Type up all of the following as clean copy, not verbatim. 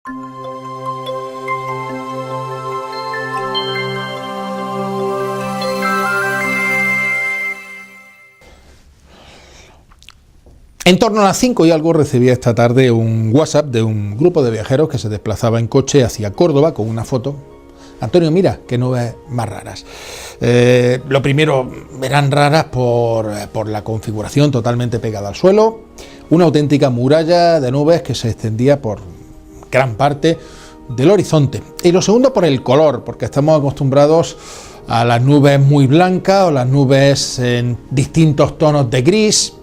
En torno a las 5 y algo recibí esta tarde un WhatsApp de un grupo de viajeros que se desplazaba en coche hacia Córdoba con una foto. Antonio, mira, qué nubes más raras. Lo primero, eran raras por la configuración totalmente pegada al suelo, una auténtica muralla de nubes que se extendía por gran parte del horizonte. Y lo segundo, por el color, porque estamos acostumbrados a las nubes muy blancas o las nubes en distintos tonos de gris,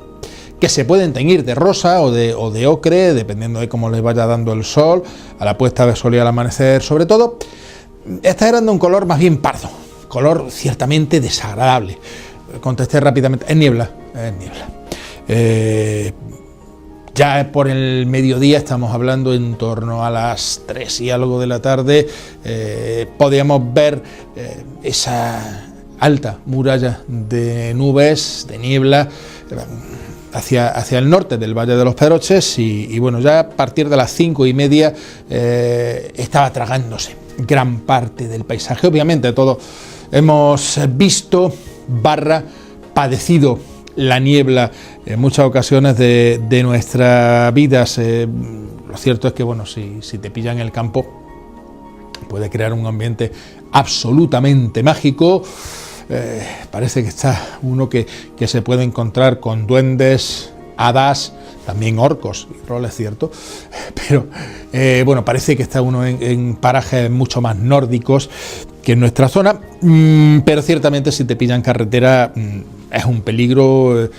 que se pueden teñir de rosa o de ocre, dependiendo de cómo les vaya dando el sol, a la puesta de sol y al amanecer sobre todo. Estas eran de un color más bien pardo, color ciertamente desagradable. Contesté rápidamente, es niebla, es niebla. Ya por el mediodía, estamos hablando en torno a las 3 y algo de la tarde, podíamos ver esa alta muralla de nubes, de niebla, hacia el norte del Valle de los Pedroches y bueno, ya a partir de las 5:30 estaba tragándose gran parte del paisaje. Obviamente todos hemos visto padecido la niebla en muchas ocasiones de nuestras vidas. Lo cierto es que bueno, si te pilla en el campo puede crear un ambiente absolutamente mágico. Parece que está uno que se puede encontrar con duendes, hadas, también orcos, y rol es cierto, pero bueno, parece que está uno en parajes mucho más nórdicos que en nuestra zona, pero ciertamente si te pillan carretera es un peligro,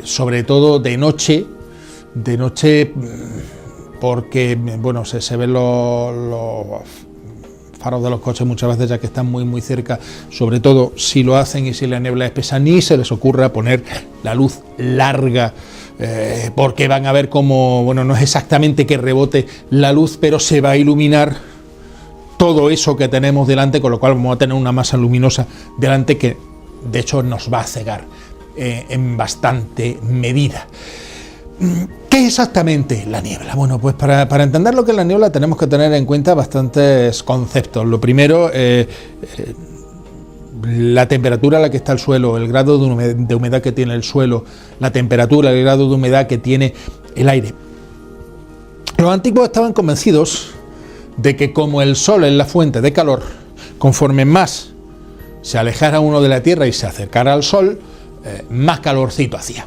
sobre todo de noche, porque bueno, se ven los faros de los coches muchas veces, ya que están muy cerca, sobre todo si lo hacen y si la niebla es espesa, ni se les ocurra poner la luz larga, porque van a ver como, bueno, no es exactamente que rebote la luz, pero se va a iluminar todo eso que tenemos delante, con lo cual vamos a tener una masa luminosa delante que de hecho nos va a cegar en bastante medida. ¿Qué es exactamente la niebla? Bueno, pues para entender lo que es la niebla tenemos que tener en cuenta bastantes conceptos. Lo primero, la temperatura a la que está el suelo, el grado de humedad que tiene el suelo, la temperatura, el grado de humedad que tiene el aire. Los antiguos estaban convencidos de que como el sol es la fuente de calor, conforme más se alejara uno de la Tierra y se acercara al sol, más calorcito hacía.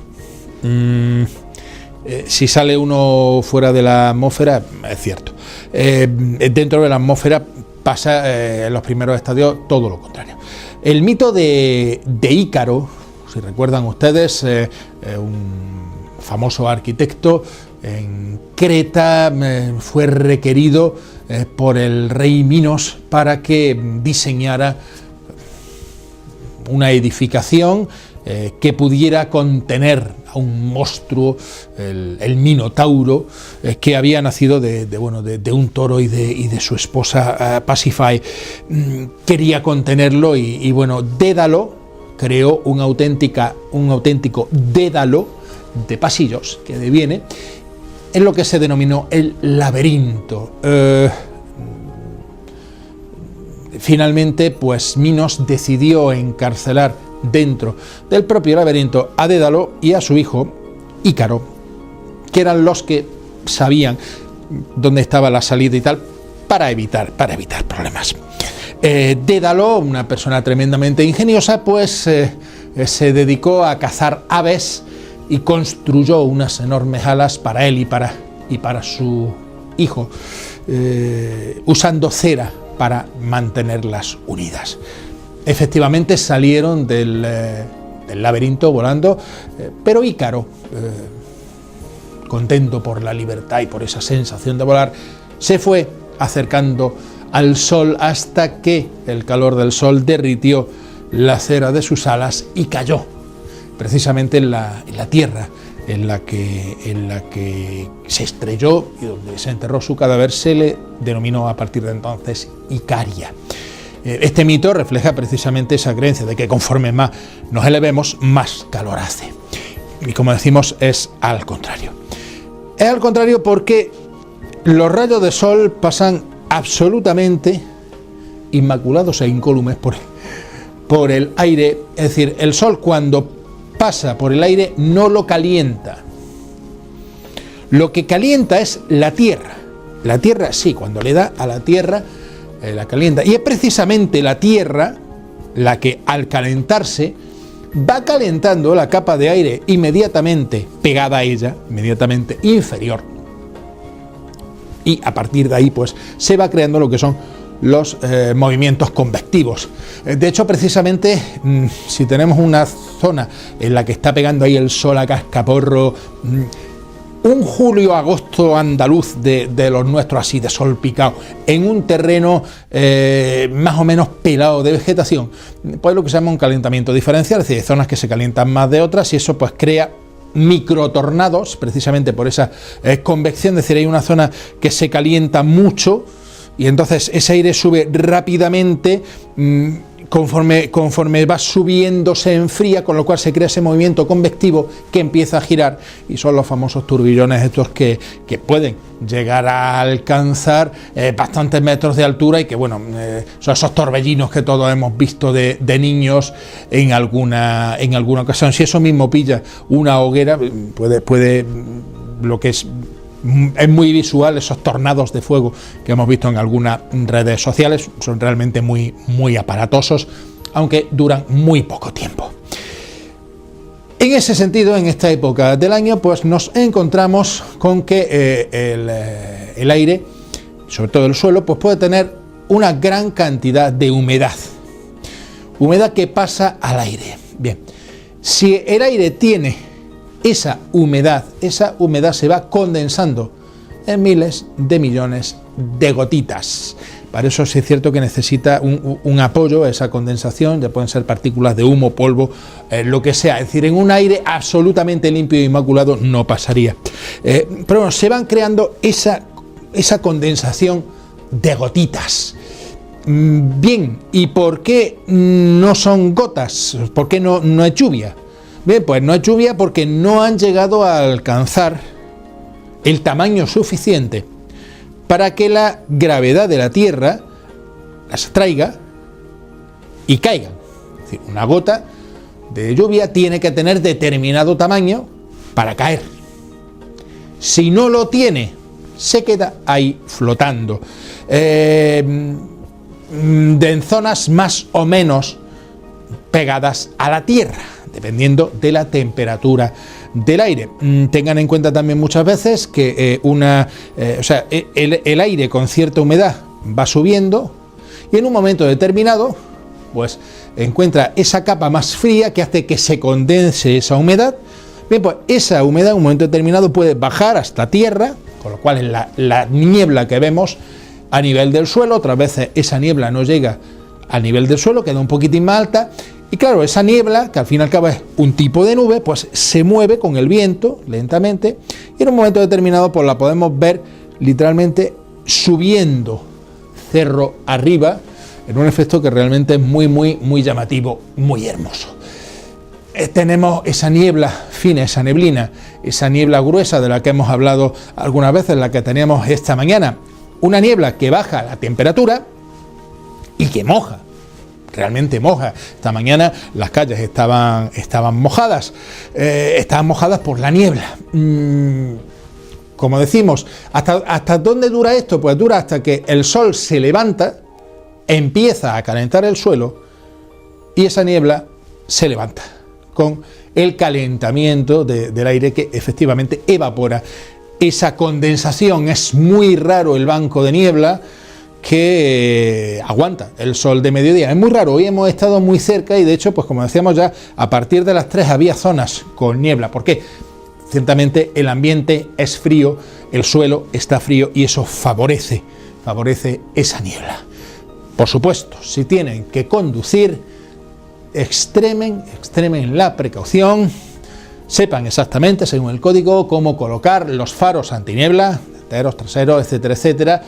Si sale uno fuera de la atmósfera, es cierto. Dentro de la atmósfera pasa en los primeros estadios todo lo contrario. El mito de Ícaro, si recuerdan ustedes, un famoso arquitecto en Creta, fue requerido por el rey Minos para que diseñara una edificación que pudiera contener a un monstruo, el Minotauro, que había nacido de un toro y de su esposa Pasífae. Quería contenerlo y bueno, Dédalo creó un auténtico dédalo de pasillos que deviene en lo que se denominó el laberinto. Finalmente, pues Minos decidió encarcelar dentro del propio laberinto a Dédalo y a su hijo Ícaro, que eran los que sabían dónde estaba la salida y tal, para evitar problemas. Dédalo, una persona tremendamente ingeniosa, pues se dedicó a cazar aves y construyó unas enormes alas para él y para su hijo, usando cera para mantenerlas unidas. Efectivamente salieron del laberinto volando, pero Ícaro, contento por la libertad y por esa sensación de volar, se fue acercando al sol hasta que el calor del sol derritió la cera de sus alas y cayó precisamente en la tierra en la que se estrelló y donde se enterró su cadáver. Se le denominó a partir de entonces Icaria. Este mito refleja precisamente esa creencia de que conforme más nos elevemos, más calor hace. Y como decimos, es al contrario. Es al contrario porque los rayos de sol pasan absolutamente inmaculados e incólumes por el aire. Es decir, el sol cuando pasa por el aire no lo calienta. Lo que calienta es la tierra. La tierra, sí, cuando le da a la tierra, la calienta. Y es precisamente la tierra la que al calentarse va calentando la capa de aire inmediatamente pegada a ella, inmediatamente inferior. Y a partir de ahí pues se va creando lo que son los movimientos convectivos. De hecho, precisamente, si tenemos una zona en la que está pegando ahí el sol a cascaporro, un julio-agosto andaluz de los nuestros, así de sol picado, en un terreno más o menos pelado de vegetación, pues lo que se llama un calentamiento diferencial, es decir, hay zonas que se calientan más de otras y eso pues crea microtornados, precisamente por esa convección. Es decir, hay una zona que se calienta mucho y entonces ese aire sube rápidamente, conforme va subiendo se enfría, con lo cual se crea ese movimiento convectivo que empieza a girar y son los famosos turbillones estos que pueden llegar a alcanzar bastantes metros de altura y que bueno, son esos torbellinos que todos hemos visto de niños en alguna ocasión. Si eso mismo pilla una hoguera, puede lo que es muy visual, esos tornados de fuego que hemos visto en algunas redes sociales, son realmente muy aparatosos, aunque duran muy poco tiempo. En ese sentido, en esta época del año, pues nos encontramos con que el aire, sobre todo el suelo, pues puede tener una gran cantidad de humedad que pasa al aire. Bien, si el aire tiene esa humedad se va condensando en miles de millones de gotitas. Para eso sí es cierto que necesita un apoyo a esa condensación, ya pueden ser partículas de humo, polvo, lo que sea. Es decir, en un aire absolutamente limpio e inmaculado no pasaría. Pero bueno, se van creando esa condensación de gotitas. Bien, ¿y por qué no son gotas? ¿Por qué no es lluvia? Bien, pues no es lluvia porque no han llegado a alcanzar el tamaño suficiente para que la gravedad de la Tierra las atraiga y caigan. Es decir, una gota de lluvia tiene que tener determinado tamaño para caer. Si no lo tiene, se queda ahí flotando. En zonas más o menos pegadas a la Tierra, dependiendo de la temperatura del aire. Tengan en cuenta también muchas veces que el aire con cierta humedad va subiendo y en un momento determinado pues encuentra esa capa más fría que hace que se condense esa humedad. Bien, pues esa humedad en un momento determinado puede bajar hasta tierra, con lo cual es la niebla que vemos a nivel del suelo. Otras veces esa niebla no llega al nivel del suelo, queda un poquitín más alta. Y claro, esa niebla, que al fin y al cabo es un tipo de nube, pues se mueve con el viento lentamente y en un momento determinado pues la podemos ver literalmente subiendo cerro arriba, en un efecto que realmente es muy llamativo, muy hermoso. Tenemos esa niebla fina, esa neblina, esa niebla gruesa de la que hemos hablado algunas veces, la que teníamos esta mañana, una niebla que baja la temperatura y que moja. Realmente moja. Esta mañana las calles estaban mojadas, por la niebla. Como decimos, ¿hasta dónde dura esto? Pues dura hasta que el sol se levanta, empieza a calentar el suelo y esa niebla se levanta con el calentamiento del aire que efectivamente evapora esa condensación. Es muy raro el banco de niebla que aguanta el sol de mediodía. Es muy raro, hoy hemos estado muy cerca y de hecho, pues como decíamos ya, a partir de las 3 había zonas con niebla. ¿Por qué? Ciertamente el ambiente es frío, el suelo está frío y eso favorece esa niebla. Por supuesto, si tienen que conducir, extremen la precaución, sepan exactamente, según el código, cómo colocar los faros antiniebla, delanteros, traseros, etcétera, etcétera,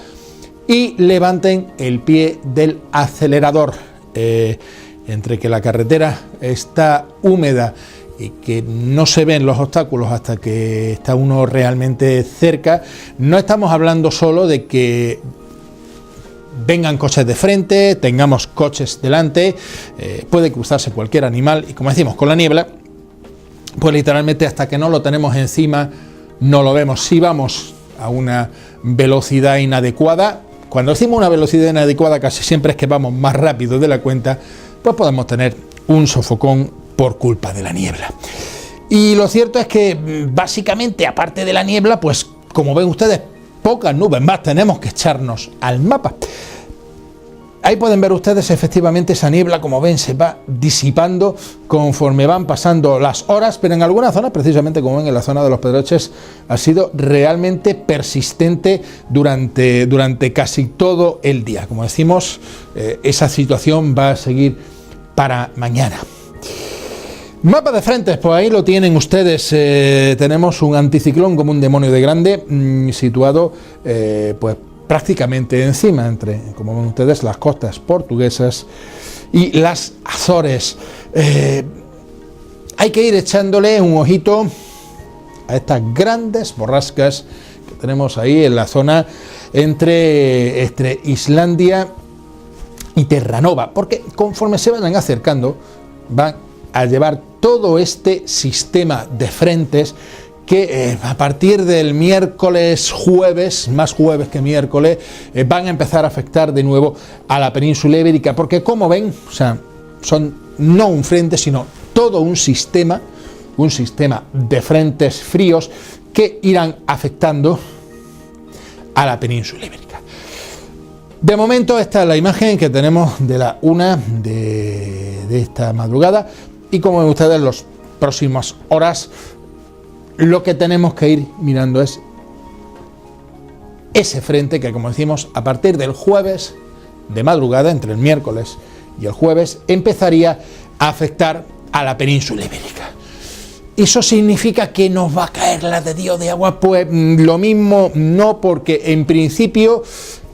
y levanten el pie del acelerador. Entre que la carretera está húmeda y que no se ven los obstáculos hasta que está uno realmente cerca, no estamos hablando solo de que vengan coches de frente, tengamos coches delante, puede cruzarse cualquier animal y, como decimos, con la niebla, pues literalmente hasta que no lo tenemos encima no lo vemos. Si vamos a una velocidad inadecuada, cuando decimos una velocidad inadecuada casi siempre es que vamos más rápido de la cuenta, pues podemos tener un sofocón por culpa de la niebla. Y lo cierto es que básicamente, aparte de la niebla, pues como ven ustedes, pocas nubes más tenemos que echarnos al mapa. Ahí pueden ver ustedes efectivamente esa niebla, como ven, se va disipando conforme van pasando las horas, pero en algunas zonas, precisamente como ven en la zona de los Pedroches, ha sido realmente persistente durante casi todo el día. Como decimos, esa situación va a seguir para mañana. Mapa de frentes, pues ahí lo tienen ustedes. Tenemos un anticiclón como un demonio de grande, situado pues prácticamente encima, entre, como ven ustedes, las costas portuguesas y las Azores. Hay que ir echándole un ojito a estas grandes borrascas que tenemos ahí en la zona entre Islandia y Terranova, porque conforme se vayan acercando van a llevar todo este sistema de frentes que a partir del miércoles, jueves, más jueves que miércoles, van a empezar a afectar de nuevo a la península ibérica, porque como ven, o sea, son no un frente, sino todo un sistema de frentes fríos que irán afectando a la península ibérica. De momento esta es la imagen que tenemos de la 1 de esta madrugada, y como ven ustedes, en las próximas horas lo que tenemos que ir mirando es ese frente que, como decimos, a partir del jueves de madrugada, entre el miércoles y el jueves, empezaría a afectar a la península ibérica. ¿Eso significa que nos va a caer la de Dios de agua? Pues lo mismo no, porque en principio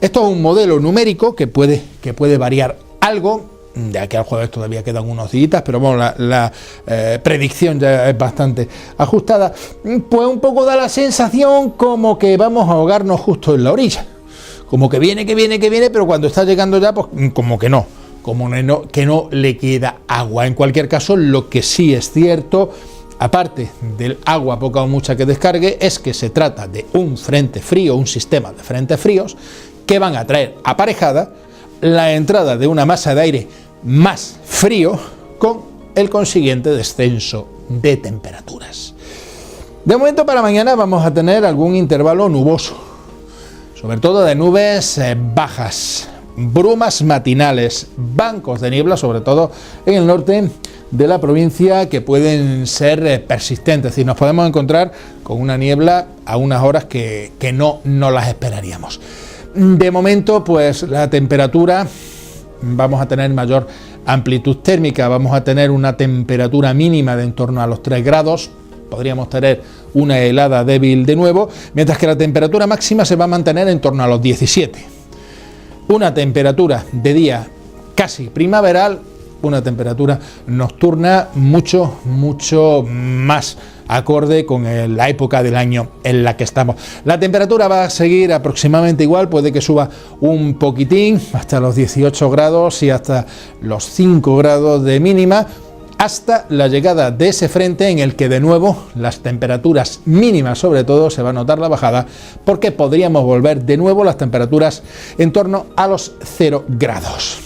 esto es un modelo numérico que puede variar algo. De aquí al jueves todavía quedan unos días, pero bueno, la predicción ya es bastante ajustada. Pues un poco da la sensación como que vamos a ahogarnos justo en la orilla. Como que viene, pero cuando está llegando ya, pues como que no le queda agua. En cualquier caso, lo que sí es cierto, aparte del agua poca o mucha que descargue, es que se trata de un frente frío, un sistema de frentes fríos que van a traer aparejada la entrada de una masa de aire más frío con el consiguiente descenso de temperaturas. De momento para mañana vamos a tener algún intervalo nuboso, sobre todo de nubes bajas, brumas matinales, bancos de niebla, sobre todo en el norte de la provincia, que pueden ser persistentes, es decir, nos podemos encontrar con una niebla a unas horas que no las esperaríamos. De momento, pues la temperatura, vamos a tener mayor amplitud térmica, vamos a tener una temperatura mínima de en torno a los 3 grados, podríamos tener una helada débil de nuevo, mientras que la temperatura máxima se va a mantener en torno a los 17. Una temperatura de día casi primaveral, una temperatura nocturna mucho más acorde con la época del año en la que estamos. La temperatura va a seguir aproximadamente igual, puede que suba un poquitín hasta los 18 grados y hasta los 5 grados de mínima, hasta la llegada de ese frente en el que de nuevo las temperaturas mínimas, sobre todo, se va a notar la bajada, porque podríamos volver de nuevo las temperaturas en torno a los 0 grados.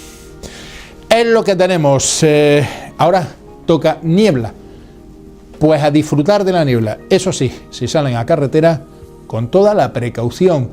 Es lo que tenemos. Ahora toca niebla. Pues a disfrutar de la niebla. Eso sí, si salen a carretera, con toda la precaución.